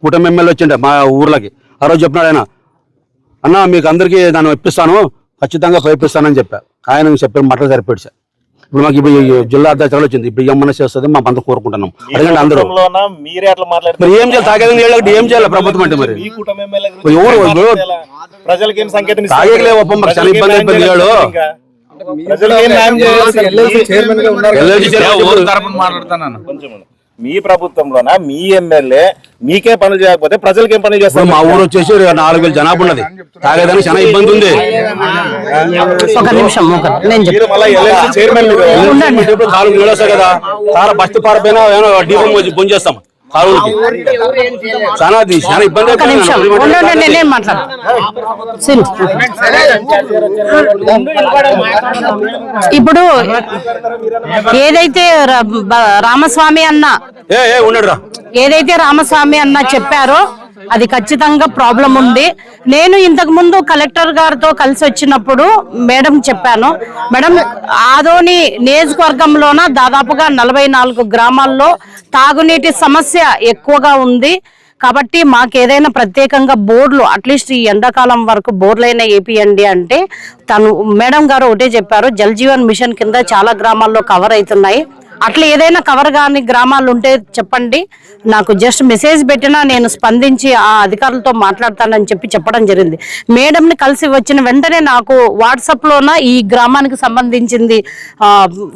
కూటమి ఎమ్మెల్యే వచ్చిండే మా ఊర్లకి. ఆ రోజు చెప్పినాడు ఆయన, అన్న మీకు అందరికీ దాన్ని ఇప్పిస్తాను, ఖచ్చితంగా పైపిస్తానని చెప్పా. ఆయన చెప్పిన మాటలు సరిపోయాడు సార్. ఇప్పుడు మాకు ఇప్పుడు జిల్లా అధ్యక్షులు వచ్చింది, ఇప్పుడు ఏమన్నా చేస్తుంది మా అంతా కోరుకుంటున్నాం. అడగండి అందరూ ఏం చేయాలి, తాగేదని ఏం చేయాలి ప్రభుత్వం అంటే? మరి ఎవరు తాగేలే ఒప్పం మాకు చాలా ఇబ్బంది అయిపోయింది. మీ ప్రభుత్వంలోనా మీ ఎమ్మెల్యే మీకే పనులు చేయకపోతే ప్రజలకి ఏం పనులు చేస్తారు? మా ఊరు వచ్చేసి 4,000 జనాభా ఉన్నది, తాగేదానికి చాలా ఇబ్బంది ఉంది. ఒక నిమిషం కాలు నీళ్ళొస్తాయి కదా, బస్తి పారపైన డీపం బంద్ చేస్తాం కాలువలకి. చాలా ఇబ్బంది. ఇప్పుడు ఏదైతే రామస్వామి అన్న ఏదైతే రామస్వామి అన్న చెప్పారో అది ఖచ్చితంగా ప్రాబ్లం ఉంది. నేను ఇంతకు ముందు కలెక్టర్ గారితో కలిసి వచ్చినప్పుడు మేడం చెప్పాను, మేడం ఆదోని నియోజకవర్గంలోన దాదాపుగా 44 గ్రామాల్లో తాగునీటి సమస్య ఎక్కువగా ఉంది. కాబట్టి మాకు ఏదైనా ప్రత్యేకంగా బోర్డులు అట్లీస్ట్ ఈ ఎండాకాలం వరకు బోర్డులైనా ఏపీయండి అంటే మేడం గారు ఒకటే చెప్పారు, జల్ జీవన్ మిషన్ కింద చాలా గ్రామాల్లో కవర్ అవుతున్నాయి. అట్లా ఏదైనా కవర్ కాని గ్రామాలు ఉంటే చెప్పండి, నాకు జస్ట్ మెసేజ్ పెట్టినా నేను స్పందించి ఆ అధికారులతో మాట్లాడతానని చెప్పడం జరిగింది. మేడంని కలిసి వచ్చిన వెంటనే నాకు వాట్సాప్లోన ఈ గ్రామానికి సంబంధించింది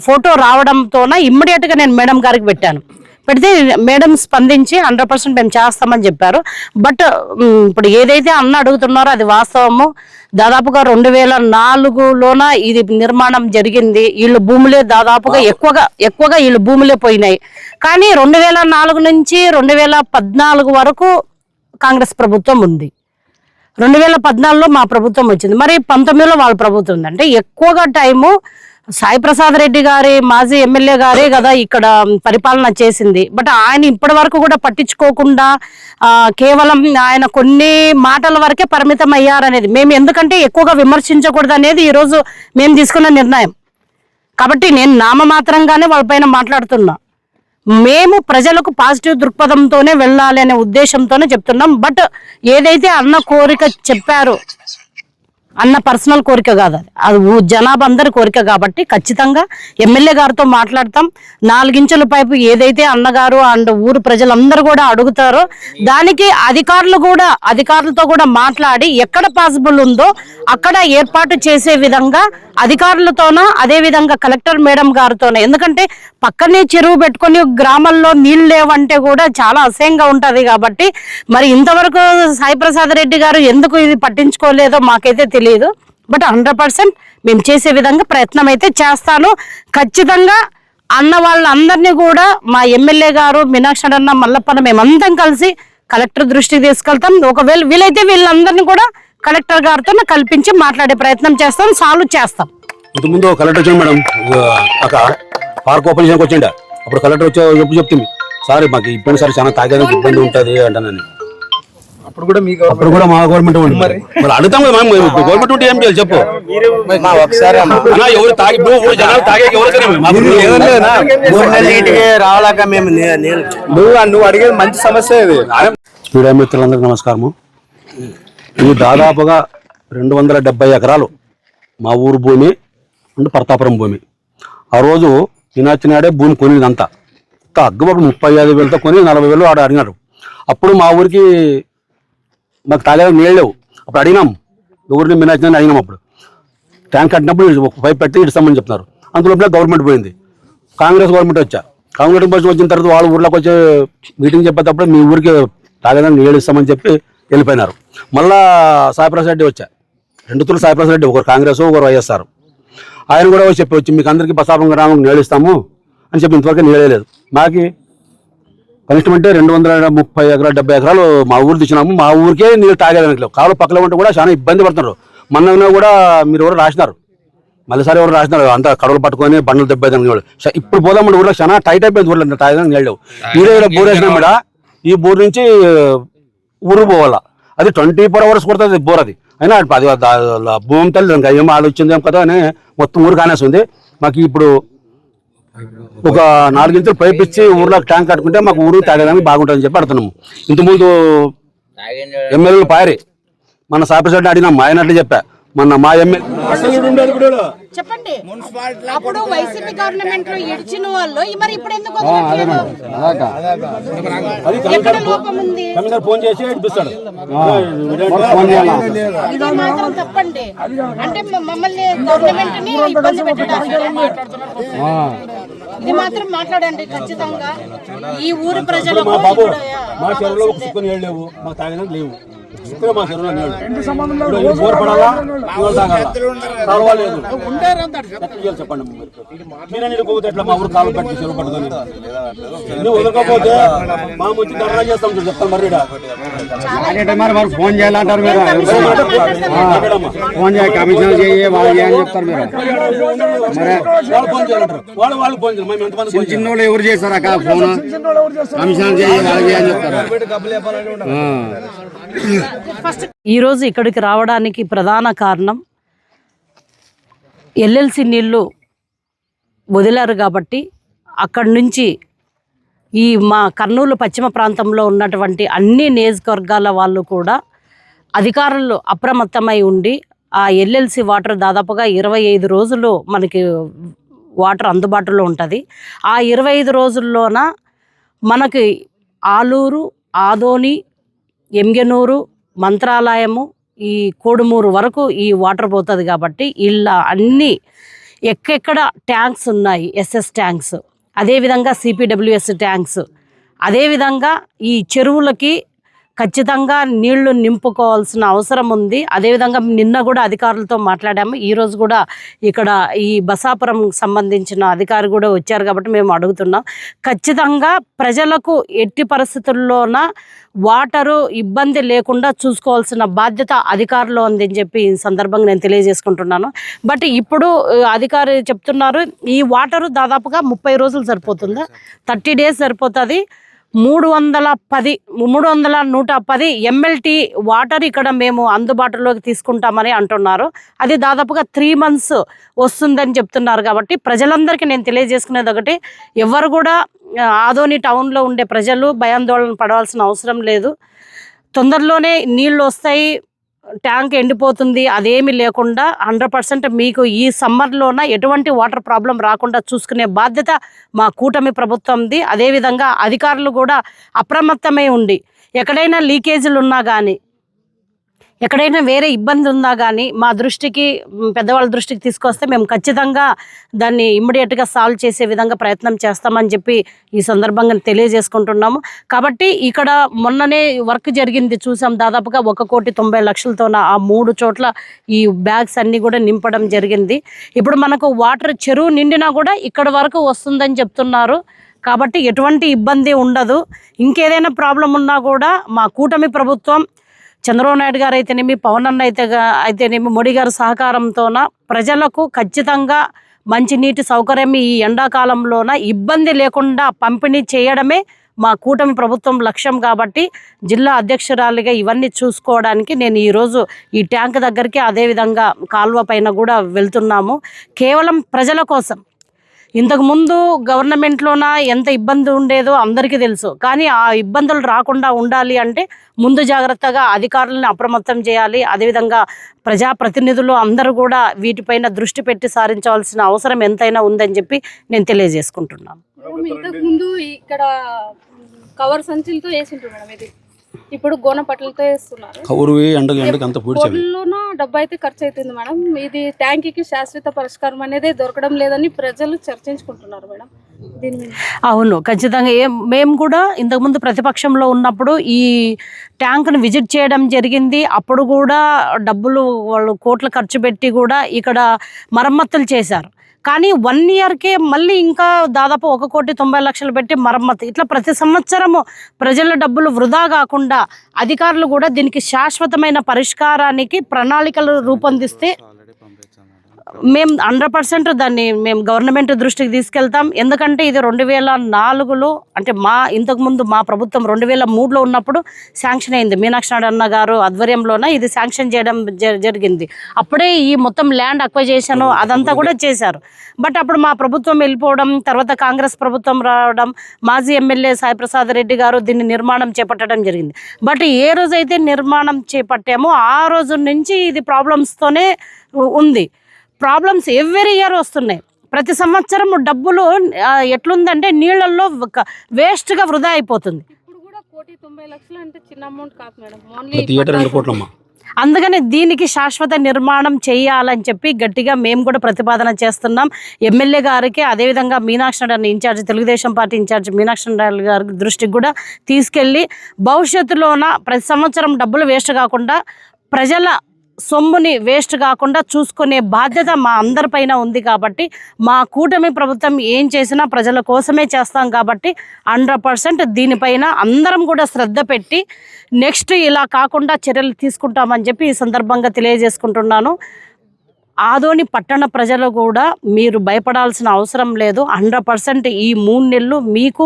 ఫోటో రావడంతోన ఇమ్మీడియట్గా నేను మేడం గారికి పెట్టాను. పెడితే మేడం స్పందించి 100% మేము చేస్తామని చెప్పారు. బట్ ఇప్పుడు ఏదైతే అన్న అడుగుతున్నారో అది వాస్తవము. దాదాపుగా 2004లోన ఇది నిర్మాణం జరిగింది. వీళ్ళు భూములే దాదాపుగా ఎక్కువగా వీళ్ళు భూములే పోయినాయి. కానీ 2004 నుంచి 2014 వరకు కాంగ్రెస్ ప్రభుత్వం ఉంది. 2014లో మా ప్రభుత్వం వచ్చింది. మరి 19లో వాళ్ళ ప్రభుత్వం ఉంది. అంటే ఎక్కువగా టైము సాయి ప్రసాద్ రెడ్డి గారి మాజీ ఎమ్మెల్యే గారే కదా ఇక్కడ పరిపాలన చేసింది. బట్ ఆయన ఇప్పటి వరకు కూడా పట్టించుకోకుండా కేవలం ఆయన కొన్ని మాటల వరకే పరిమితం అయ్యారనేది మేము ఎందుకంటే ఎక్కువగా విమర్శించకూడదు అనేది ఈరోజు మేము తీసుకున్న నిర్ణయం. కాబట్టి నేను నామమాత్రంగానే వాళ్ళపైన మాట్లాడుతున్నా. మేము ప్రజలకు పాజిటివ్ దృక్పథంతోనే వెళ్ళాలి అనే ఉద్దేశంతోనే చెప్తున్నాం. బట్ ఏదైతే అన్న కోరిక చెప్పారో అన్న పర్సనల్ కోరిక కాదు, అది జనాభా అందరి కోరిక. కాబట్టి ఖచ్చితంగా ఎమ్మెల్యే గారితో మాట్లాడతాం. 4 ఇంచుల పైపు ఏదైతే అన్నగారు అండ్ ఊరు ప్రజలందరూ కూడా అడుగుతారో దానికి అధికారులతో కూడా మాట్లాడి ఎక్కడ పాసిబుల్ ఉందో అక్కడ ఏర్పాటు చేసే విధంగా అధికారులతోన, అదే విధంగా కలెక్టర్ మేడం గారితోనే. ఎందుకంటే పక్కనే చెరువు పెట్టుకొని గ్రామాల్లో నీళ్ళు లేవంటే కూడా చాలా అసహ్యంగా ఉంటది. కాబట్టి మరి ఇంతవరకు సాయి ప్రసాద్ రెడ్డి గారు ఎందుకు ఇది పట్టించుకోలేదో మాకైతే తెలియదు. బట్ 100% మేము చేసే విధంగా ప్రయత్నం అయితే చేస్తాను. ఖచ్చితంగా అన్న వాళ్ళందరినీ కూడా మా ఎమ్మెల్యే గారు మీనాక్షి అన్న మల్లప్పన్న మేమందరం కలిసి కలెక్టర్ దృష్టికి తీసుకెళ్తాం. ఒకవేళ వీలైతే వీళ్ళందరినీ కూడా కలెక్టర్ గారితో కల్పించి మాట్లాడే ప్రయత్నం చేస్తాం, సాల్వ్ చేస్తాం. ఇంతకుముందు కలెక్టర్ వచ్చాను మేడం, పార్క్ ఓపెన్ చేయడానికి వచ్చిండ. అప్పుడు కలెక్టర్ వచ్చి చెప్తుంది, సార్ మాకు ఇబ్బంది సార్, చాలా తాగేదానికి ఇబ్బంది ఉంటుంది అంటానని. అప్పుడు కూడా మా గవర్నమెంట్ ఉంది. మరి అడుగుతాం కదా గవర్నమెంట్ ఉంటే ఏం చేయాలి చెప్పు. ఎవరు తాగి జనాలు తాగే రావాలక మేము నువ్వు అడిగేది మంచి సమస్య ఇది. మీడియా మిత్రులందరికీ నమస్కారము. ఇది దాదాపుగా 270 ఎకరాలు మా ఊరు భూమి అండ్ ప్రతాపురం భూమి. ఆ రోజు ఈనాచి నాడే భూమి కొనిదంతా అగ్గుబాబు 35,000తో కొని 40,000 ఆడ అడిగినారు. అప్పుడు మా ఊరికి మాకు తాగేదానికి నీళ్ళు లేవు. అప్పుడు అడిగినాం, ఊరిని మీనాచి అడిగినాం. అప్పుడు ట్యాంక్ కట్టినప్పుడు ఒక పైప్ పెట్టి ఇస్తామని చెప్తున్నారు. అందులోపల గవర్నమెంట్ పోయింది, కాంగ్రెస్ గవర్నమెంట్ కాంగ్రెస్ వచ్చిన తర్వాత వాళ్ళు ఊర్లోకి వచ్చి మీటింగ్ చెప్పేటప్పుడు మీ ఊరికి తాగేదానికి నీళ్ళు ఇస్తామని చెప్పి వెళ్ళిపోయినారు. మళ్ళా సాయిప్రసాద్ రెడ్డి వచ్చా, 2 తూర్లు సాయిప్రసాద్ రెడ్డి, ఒకరు కాంగ్రెస్ ఒకరు వైఎస్ఆర్. ఆయన కూడా వచ్చి మీకు అందరికీ బసాపం గ్రామం నీళ్ళు ఇస్తాము అని చెప్పి ఇంతవరకు నీళ్ళే లేదు. మాకి కనిష్టం అంటే 230 ఎకరాలు 70 ఎకరాలు మా ఊరు తెచ్చినాము. మా ఊరికే నీళ్ళు తాగేదానికి లేవు. కాలువ పక్కన ఉంటే కూడా చాలా ఇబ్బంది పడుతున్నారు. మొన్న కూడా మీరు ఎవరు రాసినారు, మళ్ళీసారి ఎవరు రాసినారు, అంతా కడవలు పట్టుకొని బండ్లు దెబ్బేదానికి. ఇప్పుడు పోదామంటే ఊళ్ళో చాలా టైట్ అయిపోయింది. ఊళ్ళో తాగేదానికి నీళ్ళు లేవు. ఈడే బోర్ వేసినాం కూడా, ఈ బోర్ నుంచి ఊరు పోవాలా, అది 24 hours కొడుతుంది బోర్. అది అయినా అది భూమి తల్లి ఇంకా ఏం ఆలోచింది ఏం కదా అని మొత్తం ఊరు కానేస్తుంది. మాకు ఇప్పుడు ఒక 4 ఇంచులు పైప్ ఇచ్చి ఊర్లో ట్యాంక్ కట్టుకుంటే మాకు ఊరు తాగడానికి బాగుంటుందని చెప్పి అడుగుతున్నాము. ఇంతకుముందు ఎమ్మెల్యేలు పాయరి మన సాపేశ్వరుని అడిగినాం, ఆయన అట్లా చెప్పా. మన మా చెప్పండి, అప్పుడు వైసీపీ గవర్నమెంట్ లో ఇడిచిన వాళ్ళు మరి ఇప్పుడు ఎందుకు ఎక్కడ లోపం ఉంది? ఫోన్ చేసి ఇప్పిస్తాడు. ఇది మాత్రం తప్పండి. అంటే మమ్మల్ని గవర్నమెంట్ ని ఇబ్బంది పెట్టడానికి ఇది మాత్రం మాట్లాడండి ఖచ్చితంగా. ఈ ఊరు ప్రజలకు మా చెరువులో లేవు, మాకు తాగడానికి లేవు. మా చెరువులో చెప్పండి, మీరే నిలుకోతే ఎట్లా? మా ఊరు కాలు పెట్టి చెరువు పట్టుకొని నువ్వు వదలకపోతే మా ముందు ధర్నా చేస్తాం చెప్తాం. మరి ఫోన్ చేయాలంటారు మీరు, ఫోన్ చేయాలి, కమిషన్ చేయి వాళ్ళు అని చెప్తారు మీరు. వాళ్ళు ఫోన్ చేయాలి, చిన్న వాళ్ళు ఎవరు చేస్తారు అక్క ఫోన్? కమిషన్ చేయి వాళ్ళు అని చెప్తారు. ఈరోజు ఇక్కడికి రావడానికి ప్రధాన కారణం ఎల్ఎల్సి నీళ్లు వదిలారు కాబట్టి అక్కడి నుంచి ఈ మా కర్నూలు పశ్చిమ ప్రాంతంలో ఉన్నటువంటి అన్ని నియోజకవర్గాల వాళ్ళు కూడా అధికారులు అప్రమత్తమై ఉండి ఆ ఎల్ఎల్సి వాటర్ దాదాపుగా 25 రోజులు మనకి వాటర్ అందుబాటులో ఉంటుంది. ఆ 25 రోజుల్లోన మనకి ఆలూరు, ఆదోని, ఎంగెనూరు, మంత్రాలయము, ఈ కోడుమూరు వరకు ఈ వాటర్ పోతుంది కాబట్టి ఇలా అన్నీ ఎక్కడెక్కడ ట్యాంక్స్ ఉన్నాయి, ఎస్ఎస్ ట్యాంక్స్, అదేవిధంగా సిపిడబ్ల్యూఎస్ ట్యాంక్స్, అదేవిధంగా ఈ చెరువులకి ఖచ్చితంగా నీళ్లు నింపుకోవాల్సిన అవసరం ఉంది. అదేవిధంగా నిన్న కూడా అధికారులతో మాట్లాడాము. ఈరోజు కూడా ఇక్కడ ఈ బసాపురం సంబంధించిన అధికారి కూడా వచ్చారు కాబట్టి మేము అడుగుతున్నాం. ఖచ్చితంగా ప్రజలకు ఎట్టి పరిస్థితుల్లోన వాటరు ఇబ్బంది లేకుండా చూసుకోవాల్సిన బాధ్యత అధికారులు ఉందని చెప్పి ఈ సందర్భంగా నేను తెలియజేసుకుంటున్నాను. బట్ ఇప్పుడు అధికారి చెప్తున్నారు ఈ వాటరు దాదాపుగా 30 రోజులు సరిపోతుందా, 30 డేస్ సరిపోతుంది. 110 ఎంఎల్టీ వాటర్ ఇక్కడ మేము అందుబాటులోకి తీసుకుంటామని అంటున్నారు. అది దాదాపుగా 3 months వస్తుందని చెప్తున్నారు. కాబట్టి ప్రజలందరికీ నేను తెలియజేసుకునేది ఒకటి, ఎవరు కూడా ఆదోని టౌన్లో ఉండే ప్రజలు భయాందోళన పడవలసిన అవసరం లేదు. తొందరలోనే నీళ్ళు వస్తాయి, ట్యాంక్ ఎండిపోతుంది, అదేమీ లేకుండా 100% మీకు ఈ సమ్మర్లోన ఎటువంటి వాటర్ ప్రాబ్లం రాకుండా చూసుకునే బాధ్యత మా కూటమి ప్రభుత్వంది. అదేవిధంగా అధికారులు కూడా అప్రమత్తమై ఉండి ఎక్కడైనా లీకేజీలు ఉన్నా కానీ, ఎక్కడైనా వేరే ఇబ్బంది ఉందా కానీ మా దృష్టికి, పెద్దవాళ్ళ దృష్టికి తీసుకొస్తే మేము ఖచ్చితంగా దాన్ని ఇమ్మీడియట్గా సాల్వ్ చేసే విధంగా ప్రయత్నం చేస్తామని చెప్పి ఈ సందర్భంగా తెలియజేసుకుంటున్నాము. కాబట్టి ఇక్కడ మొన్ననే వర్క్ జరిగింది చూసాం, దాదాపుగా 1,90,00,000తోన ఆ 3 చోట్ల ఈ బ్యాగ్స్ అన్నీ కూడా నింపడం జరిగింది. ఇప్పుడు మనకు వాటర్ చెరువు నిండినా కూడా ఇక్కడ వరకు వస్తుందని చెప్తున్నారు. కాబట్టి ఎటువంటి ఇబ్బంది ఉండదు. ఇంకేదైనా ప్రాబ్లం ఉన్నా కూడా మా కూటమి ప్రభుత్వం, చంద్రబాబు నాయుడు గారు అయితేనేమి, పవన్ అన్న అయితేనేమి, మోడీ గారి సహకారంతోన ప్రజలకు ఖచ్చితంగా మంచినీటి సౌకర్యం ఈ ఎండాకాలంలోన ఇబ్బంది లేకుండా పంపిణీ చేయడమే మా కూటమి ప్రభుత్వం లక్ష్యం. కాబట్టి జిల్లా అధ్యక్షురాలిగా ఇవన్నీ చూసుకోవడానికి నేను ఈరోజు ఈ ట్యాంక్ దగ్గరికి, అదేవిధంగా కాలువ పైన కూడా వెళ్తున్నాము. కేవలం ప్రజల కోసం. ఇంతకుముందు గవర్నమెంట్లోన ఎంత ఇబ్బంది ఉండేదో అందరికీ తెలుసు. కానీ ఆ ఇబ్బందులు రాకుండా ఉండాలి అంటే ముందు జాగ్రత్తగా అధికారులను అప్రమత్తం చేయాలి. అదేవిధంగా ప్రజాప్రతినిధులు అందరూ కూడా వీటిపైన దృష్టి పెట్టి సారించవలసిన అవసరం ఎంతైనా ఉందని చెప్పి నేను తెలియజేసుకుంటున్నాను. ఇంతకుముందు ఇక్కడ కవర్ సంచులతో వేసింటారు మేడం, ఇది ఇప్పుడు గోన పట్లతో వేస్తున్నారు. డబ్బు అయితే ఖర్చు అవుతుంది మేడం. ఇది ట్యాంకీకి శాశ్వత పరిష్కారం అనేది దొరకడం లేదని ప్రజలు చర్చించుకుంటున్నారు మేడం. అవును, ఖచ్చితంగా. మేము కూడా ఇంతకుముందు ప్రతిపక్షంలో ఉన్నప్పుడు ఈ ట్యాంకును విజిట్ చేయడం జరిగింది. అప్పుడు కూడా డబ్బులు వాళ్ళు కోట్లు ఖర్చు పెట్టి కూడా ఇక్కడ మరమ్మతులు చేశారు. కానీ 1 yearకే మళ్ళీ ఇంకా దాదాపు 1,90,00,000 పెట్టి మరమ్మతు. ఇట్లా ప్రతి సంవత్సరము ప్రజల డబ్బులు వృధా కాకుండా అధికారులు కూడా దీనికి శాశ్వతమైన పరిష్కారానికి ప్రణాళికలు రూపొందిస్తే మేము 100% దాన్ని మేము గవర్నమెంట్ దృష్టికి తీసుకెళ్తాం. ఎందుకంటే ఇది 2004లో అంటే ఇంతకుముందు మా ప్రభుత్వం 2003లో ఉన్నప్పుడు శాంక్షన్ అయింది. మీనాక్షి నాయుడు అన్న గారు ఆధ్వర్యంలోన ఇది శాంక్షన్ చేయడం జరిగింది. అప్పుడే ఈ మొత్తం ల్యాండ్ అక్వైజేషన్ అదంతా కూడా చేశారు. బట్ అప్పుడు మా ప్రభుత్వం వెళ్ళిపోవడం, తర్వాత కాంగ్రెస్ ప్రభుత్వం రావడం, మాజీ ఎమ్మెల్యే సాయి ప్రసాద్ రెడ్డి గారు దీన్ని నిర్మాణం చేపట్టడం జరిగింది. బట్ ఏ రోజైతే నిర్మాణం చేపట్టామో ఆ రోజు నుంచి ఇది ప్రాబ్లమ్స్తోనే ఉంది. ప్రాబ్లమ్స్ ఎవ్రీ ఇయర్ వస్తున్నాయి. ప్రతి సంవత్సరం డబ్బులు ఎట్లుందంటే నీళ్ళల్లో వేస్ట్గా వృధా అయిపోతుంది. ఇప్పుడు కూడా 1,90,00,000 అంటే చిన్న అమౌంట్ కాదు మేడం. ఓన్లీ 2 కోట్లమ్మా. అందుకని దీనికి శాశ్వత నిర్మాణం చేయాలని చెప్పి గట్టిగా మేము కూడా ప్రతిపాదన చేస్తున్నాం. ఎమ్మెల్యే గారికి, అదేవిధంగా Meenakshi Naidu incharge, Telugu Desam party incharge Meenakshi Naidu గారి దృష్టికి కూడా తీసుకెళ్ళి భవిష్యత్తులోన ప్రతి సంవత్సరం డబ్బులు వేస్ట్ కాకుండా, ప్రజల సొమ్ముని వేస్ట్ కాకుండా చూసుకునే బాధ్యత మా అందరిపైన ఉంది. కాబట్టి మా కూటమి ప్రభుత్వం ఏం చేసినా ప్రజల కోసమే చేస్తాం. కాబట్టి 100% దీనిపైన అందరం కూడా శ్రద్ధ పెట్టి నెక్స్ట్ ఇలా కాకుండా చర్యలు తీసుకుంటామని చెప్పి ఈ సందర్భంగా తెలియజేసుకుంటున్నాను. ఆదోని పట్టణ ప్రజలు కూడా మీరు భయపడాల్సిన అవసరం లేదు. 100% ఈ 3 నెలలు మీకు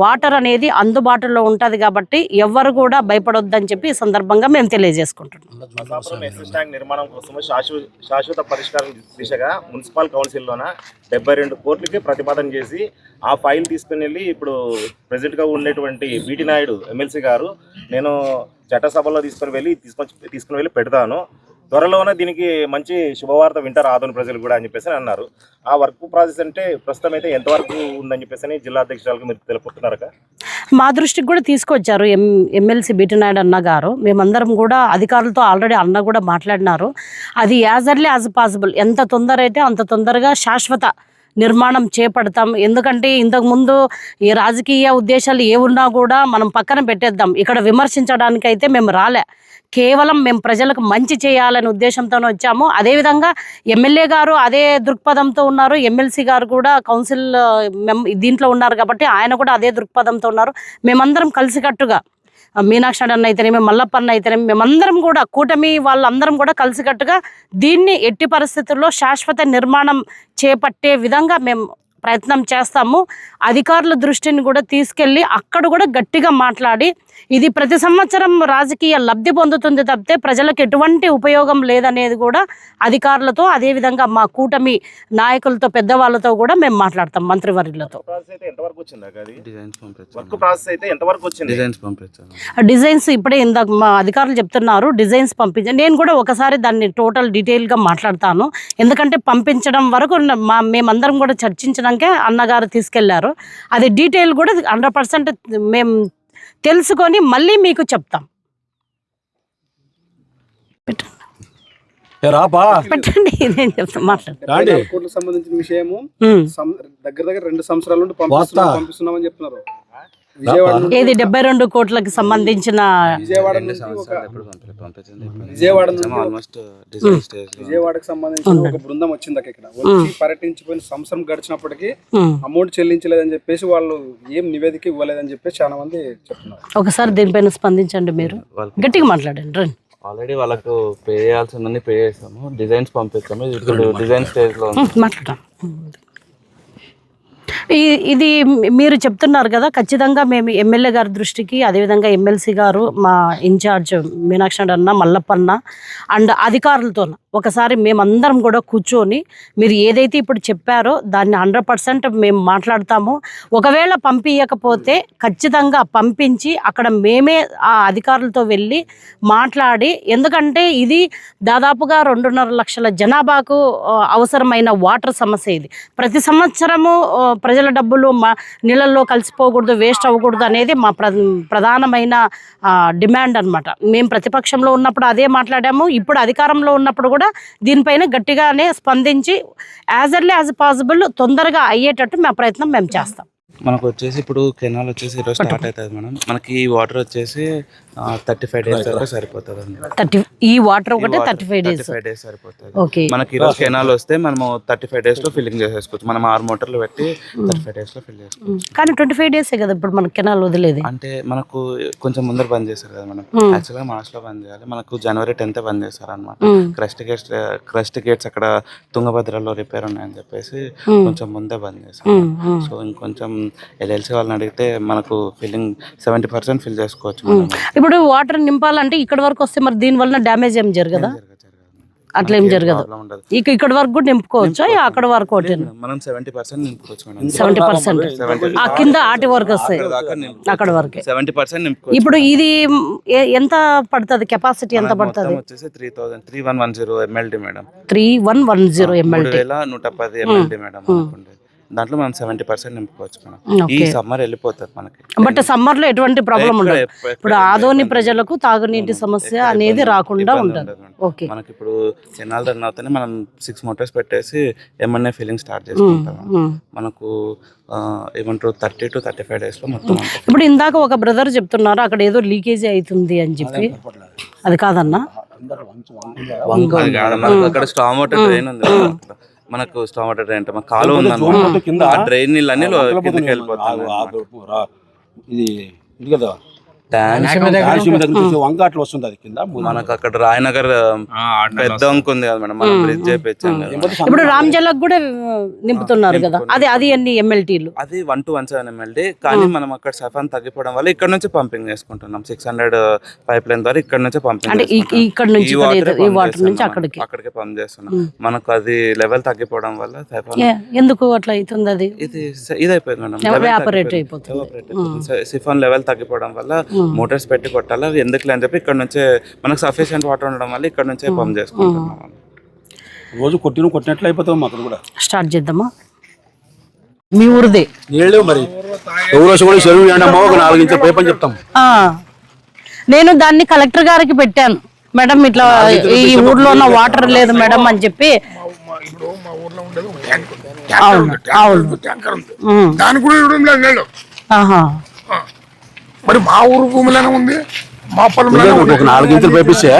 వాటర్ అనేది అందుబాటులో ఉంటుంది. కాబట్టి ఎవరు కూడా భయపడొద్దని చెప్పి ఈ సందర్భంగా మేము తెలియజేసుకుంటున్నాం. నిర్మాణం కోసం శాశ్వత పరిష్కారం దిశగా మున్సిపల్ కౌన్సిల్లోన 72 కోట్లకి ప్రతిపాదన చేసి ఆ ఫైల్ తీసుకుని వెళ్ళి ఇప్పుడు ప్రెసిడెంట్గా ఉండేటువంటి బీటీ నాయుడు ఎమ్మెల్సీ గారు నేను చట్టసభలో తీసుకుని వెళ్ళి పెడతాను. త్వరలోనే దీనికి మంచి శుభవార్త వింటారు ఆదోని ప్రజలు కూడా అని చెప్పేసి అన్నారు. ఆ వర్క్ ప్రాసెస్ అంటే ప్రస్తుతం అయితే ఎంతవరకు ఉందని చెప్పేసి జిల్లా అధ్యక్షురాలకు మీరు తెలుపుతున్నారా? మా దృష్టికి కూడా తీసుకొచ్చారు ఎమ్మెల్సీ బీటీ నాయుడు అన్న గారు. మేమందరం కూడా అధికారులతో ఆల్రెడీ అన్న కూడా మాట్లాడినారు. అది యాజ్ ఎర్లీ యాజ్ పాసిబుల్, ఎంత తొందర అయితే అంత తొందరగా శాశ్వత నిర్మాణం చేపడతాం. ఎందుకంటే ఇంతకుముందు ఈ రాజకీయ ఉద్దేశాలు ఏమున్నా కూడా మనం పక్కన పెట్టేద్దాం. ఇక్కడ విమర్శించడానికి అయితే మేము రాలే. కేవలం మేము ప్రజలకు మంచి చేయాలనే ఉద్దేశంతోనే వచ్చాము. అదేవిధంగా ఎమ్మెల్యే గారు అదే దృక్పథంతో ఉన్నారు. ఎమ్మెల్సీ గారు కూడా కౌన్సిల్ దీంట్లో ఉన్నారు కాబట్టి ఆయన కూడా అదే దృక్పథంతో ఉన్నారు. మేమందరం కలిసికట్టుగా, మీనాక్షి నాయుడు అన్న అయితేనేమి, మల్లప్ప అన్న అయితేనేమి, మేమందరం కూడా కూటమి వాళ్ళందరం కూడా కలిసికట్టుగా దీన్ని ఎట్టి పరిస్థితుల్లో శాశ్వత నిర్మాణం చేపట్టే విధంగా మేము ప్రయత్నం చేస్తాము. అధికారుల దృష్టిని కూడా తీసుకెళ్ళి అక్కడ కూడా గట్టిగా మాట్లాడి ఇది ప్రతి సంవత్సరం రాజకీయ లబ్ధి పొందుతుంది తప్పితే ప్రజలకు ఎటువంటి ఉపయోగం లేదనేది కూడా అధికారులతో, అదేవిధంగా మా కూటమి నాయకులతో, పెద్దవాళ్ళతో కూడా మేము మాట్లాడతాం, మంత్రివర్యులతో. డిజైన్స్ ఇప్పుడే ఇందాక మా అధికారులు చెప్తున్నారు, డిజైన్స్ పంపించారు. నేను కూడా ఒకసారి దాన్ని టోటల్ డీటెయిల్గా మాట్లాడతాను. ఎందుకంటే పంపించడం వరకు మేమందరం కూడా చర్చించడానికే అన్నగారు తీసుకెళ్లారు. అది డీటెయిల్ కూడా 100% మేము తెలుసుకొని మళ్ళీ మీకు చెప్తాం. పెట్టండి, నేను చెప్తాను, మాట్లాడండి. కోట్లకు సంబంధించిన విషయము దగ్గర 2 సంవత్సరాల నుండి పంపిస్తున్నామని చెప్తున్నారు. ఏది 72 కోట్లకు సంబంధించిన విజయవాడకు సంబంధించిన ఒక బృందం వచ్చింది ఇక్కడ వచ్చి పర్యటించిపోయిన సంవత్సరం గడిచినప్పటికీ అమౌంట్ చెల్లించలేదని చెప్పేసి వాళ్ళు ఏం నివేదిక ఇవ్వలేదని చెప్పేసి చాలా మంది చెప్తున్నారు. ఒకసారి దీనిపైన స్పందించండి, మీరు గట్టిగా మాట్లాడండి. రండి. ఆల్రెడీ వాళ్ళకు పే చేయాల్సిందని పే చేస్తాము, డిజైన్స్ పంపిస్తాము. ఇప్పుడు డిజైన్ స్టేజ్ లో మాట్లాడతాం. ఇది మీరు చెప్తున్నారు కదా, ఖచ్చితంగా మేము ఎమ్మెల్యే గారి దృష్టికి, అదేవిధంగా ఎమ్మెల్సీ గారు, మా ఇన్ఛార్జ్ మీనాక్షి నాయుడు అన్న, మల్లప్పన్న అండ్ అధికారులతో ఒకసారి మేమందరం కూడా కూర్చొని మీరు ఏదైతే ఇప్పుడు చెప్పారో దాన్ని 100% మేము మాట్లాడతాము. ఒకవేళ పంపించకపోతే ఖచ్చితంగా పంపించి అక్కడ మేమే ఆ అధికారులతో వెళ్ళి మాట్లాడి, ఎందుకంటే ఇది దాదాపుగా 2.5 లక్షల జనాభాకు అవసరమైన వాటర్ సమస్య. ఇది ప్రతి సంవత్సరము ప్రజల డబ్బులు మా నీళ్ళల్లో కలిసిపోకూడదు, వేస్ట్ అవ్వకూడదు అనేది మా ప్రధానమైన డిమాండ్ అన్నమాట. మేము ప్రతిపక్షంలో ఉన్నప్పుడు అదే మాట్లాడాము. ఇప్పుడు అధికారంలో ఉన్నప్పుడు కూడా దీనిపైన గట్టిగానే స్పందించి యాజ్ ఎర్లీ యాజ్ పాసిబుల్ తొందరగా అయ్యేటట్టు మా ప్రయత్నం మేము చేస్తాం. మనకు వచ్చేసి ఇప్పుడు కెనాల్ వచ్చేసి ఈరోజు స్టార్ట్ అవుతుంది మేడం. మనకి ఈ వాటర్ వచ్చేసి 35 డేస్ వరకు సరిపోతుంది అండి. ఈ వాటర్ ఒకటే 35 డేస్ సరిపోతుంది. ఓకే. మనకి ఈరోజు కెనాల్ వస్తే మనము 35 డేస్ లో ఫిల్లింగ్ చేసేసుకోవచ్చు. మనం 6 మోటార్లు పెట్టి 35 డేస్ లో ఫిల్ చేసుకోవచ్చు. కానీ 25 డేస్ కదా ఇప్పుడు మనకి కెనాల్ వదిలేది. అంటే మనకు కొంచెం ముందర బంద్ చేస్తారు కదా మనం. యాక్చువల్గా మార్చ్ లో బంద్ చేయాలి. మనకు జనవరి 10th బంద్ చేస్తారు అనమాట. క్రస్ట్ గేట్స్ అక్కడ తుంగభద్రలో రిపేర్ ఉన్నాయని చెప్పేసి కొంచెం ముందే బంద్ చేస్తారు. సో ఇంకొంచెం ఎల్ఎల్సి వాళ్ళని అడిగితే మనకు ఫిల్లింగ్ 70% ఫిల్ చేసుకోవచ్చు. ఇప్పుడు వాటర్ నింపాలంటే ఇక్కడ వరకు వస్తే మరి దీని వల్ల డ్యామేజ్ ఏం జరగదా? అట్లా ఏం జరగదు. ఇక్కడ వరకు కూడా నింపుకోవచ్చు, అక్కడ వరకు మనం 70% నింపుకోవచ్చు మేడం. 70% ఆ కింద ఆటి వరకు వస్తాయి, అక్కడ వరకు 70% నింపుకోవచ్చు. ఇప్పుడు ఇది ఎంత పడుతుంది? కెపాసిటీ ఎంత పడుతుంది? వచ్చేసి 3110 MLD madam. 3110 MLD 3110 MLD madam. దాంట్లో మనం 70% నింపుకోవచ్చు మేడం. ఈ సమ్మర్ వెళ్ళిపోతుంది మనకి. బట్ సమ్మర్ లో ఎటువంటి ప్రాబ్లం ఉండదు. ఇప్పుడు ఆదోని ప్రజలకు తాగునీటి సమస్య అనేది రాకుండా ఉంటుంది. ఓకే. మనకి ఇప్పుడు కెనాల్ రన్ అవుతానే మనం 6 మోటార్స్ పెట్టేసి ఏమన్నా ఫిల్లింగ్ స్టార్ట్ చేసుకుంటాం. మనకు ఏమంటారు 30 to 35 డేస్ లో మొత్తం. ఇప్పుడు ఇందాక ఒక బ్రదర్ చెప్తున్నారు అక్కడ ఏదో లీకేజీ అవుతుంది అని చెప్పి. అది కాదన్నా, అక్కడ స్టామ్ వాటర్ డ్రైన్ ఉంది. మనకు స్టామ్ వాటర్ డ్రైన్ అంటే కాలువ ఉందన్నమాట. ఆ డ్రైన్ నీళ్ళన్నీ కిందకి వెళ్ళిపోతాయి. ఇది కదా వంక అట్లా వస్తుంది అది కింద. మనకు అక్కడ రాయనగర్ పెద్ద వంక ఉంది కదా మేడం, మనం బ్రిడ్జ్ చేయించాం. ఇప్పుడు రామ్జలక్ కూడా నింపుతున్నారు కదా, అది ఎన్ని MLTలు? అది 1217 MLD. కానీ మనం అక్కడ సఫాన్ తగ్గిపోవడం వల్ల ఇక్కడ నుంచి పంపింగ్ చేసుకుంటున్నాం. 600 పైప్ లైన్ ద్వారా ఇక్కడ నుంచి పంపింగ్ ఇక్కడ నుంచి అక్కడికి పంప్ చేస్తున్నాం. మనకు అది లెవెల్ తగ్గిపోవడం వల్ల సఫాన్ ఎందుకు అట్లా అవుతుంది? అది ఇది అయిపోయింది మేడం. సిఫాన్ లెవెల్ తగ్గిపోవడం వల్ల మోటార్స్ పెట్టి కొట్టాలి. ఎందుకులే అని చెప్పి ఇక్కడ నుంచే మనకు సఫిషియెంట్ వాటర్ ఉండడం వల్ల ఇక్కడ నుంచే పంప్ చేసుకుంటున్నాం. రోజు కొట్టినట్లు అయిపోతాం. అక్కడ కూడా స్టార్ట్ చేద్దామా? మీ ఊరిదే నీళ్ళు మరి కూడా చెరువు ఒక 4 ఇంచుల పైప్ అని చెప్తాం. నేను దాన్ని కలెక్టర్ గారికి పెట్టాను. మేడం ఇట్లా ఈ ఊర్లో ఉన్న వాటర్ లేదు మేడం అని చెప్పి. మరి మా ఊరు భూమిలోనే ఉంది, మా పొలం ఒక 4 ఇంచులు పైప్ ఇస్తే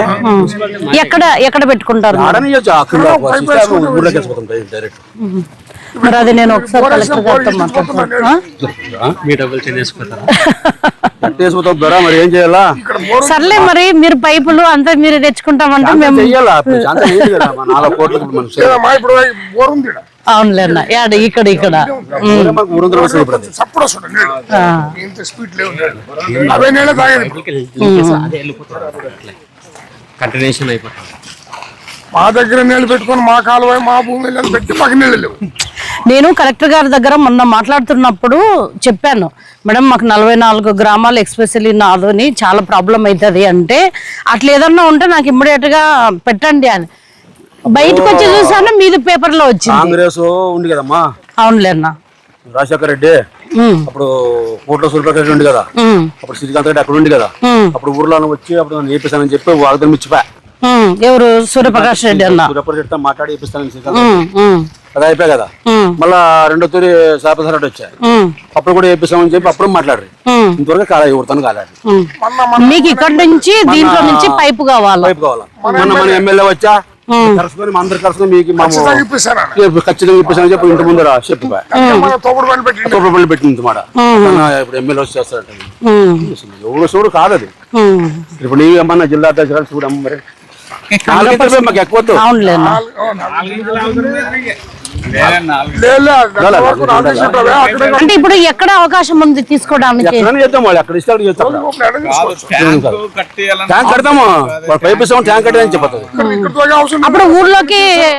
ఎక్కడ పెట్టుకుంటారు? మరి అది నేను ఒకసారి కలెక్టర్ గారితో మరి ఏం చేయాలా? సర్లే మరి మీరు పైపులు అంతా మీరు తెచ్చుకుంటామంటే మేము అవునులేనా ఇక్కడ కంటిన్యూషన్ అయిపోతుంది. మా దగ్గర నీళ్ళు పెట్టుకొని మా కాలువ మా భూమి పెట్టి మాకు నీళ్ళు లేవు. నేను కలెక్టర్ గారి దగ్గర మొన్న మాట్లాడుతున్నప్పుడు చెప్పాను, మేడం మాకు 44 గ్రామాలు ఎక్స్పెషల్లీ నాదోని చాలా ప్రాబ్లం అవుతుంది అంటే, అట్లా ఏదన్నా ఉంటే నాకు ఇమ్మీడియట్ గా పెట్టండి అని. బయటకు వచ్చి చూసాను మీది పేపర్ లో వచ్చింది. కాంగ్రెస్ ఉంది కదమ్మా. అవునులేనా. రాజశేఖర రెడ్డి అప్పుడు కోట్ల సూర్యప్రకాష్ ఉండి కదా, అప్పుడు శ్రీకాంత్ రెడ్డి అక్కడ ఉండి కదా, అప్పుడు ఊర్లో వచ్చి అప్పుడు నేను చేపిస్తానని చెప్పి వాగ్దానం ఇచ్చిపోయా. ఎవరు? సూర్యప్రకాష్ రెడ్డి అన్న మాట్లాడి చేపిస్తానని అది అయిపోయా కదా. మళ్ళా 2వ తూరి సాపసార్ రెడ్డి వచ్చారు, అప్పుడు కూడా చేపిస్తామని చెప్పి అప్పుడు మాట్లాడరు. ఇంతవరకు కాలేదు, ఎవరితో కాలేదు. మీకు ఇక్కడ నుంచి దీంట్లో నుంచి పైపు కావాలి. పైపు కావాలా? మన ఎమ్మెల్యే వచ్చా కలుసుకొని అందరు కలుసుకొని మీకు ఖచ్చితంగా ఇప్పిస్తానని చెప్పి ఇంటి ముందర చెప్పిపోయా. తోపుడు పెట్టింది మాట. ఇప్పుడు ఎమ్మెల్యే వచ్చి చేస్తారంట. ఎవరు చూడు కాదు అది. ఇప్పుడు నీవు ఏమన్నా జిల్లా అధ్యక్షురాలు చూడమ్మ మరి మాకు ఎక్కువ. అంటే ఇప్పుడు ఎక్కడ అవకాశం ఉంది తీసుకోవడానికి? చేద్దాం, వాళ్ళు అక్కడ ఇష్టాలు చేస్తాం. ట్యాంక్ కడతాము, పైపు ట్యాంక్ కట్టేదని చెప్పదు. అప్పుడు ఊర్లోకి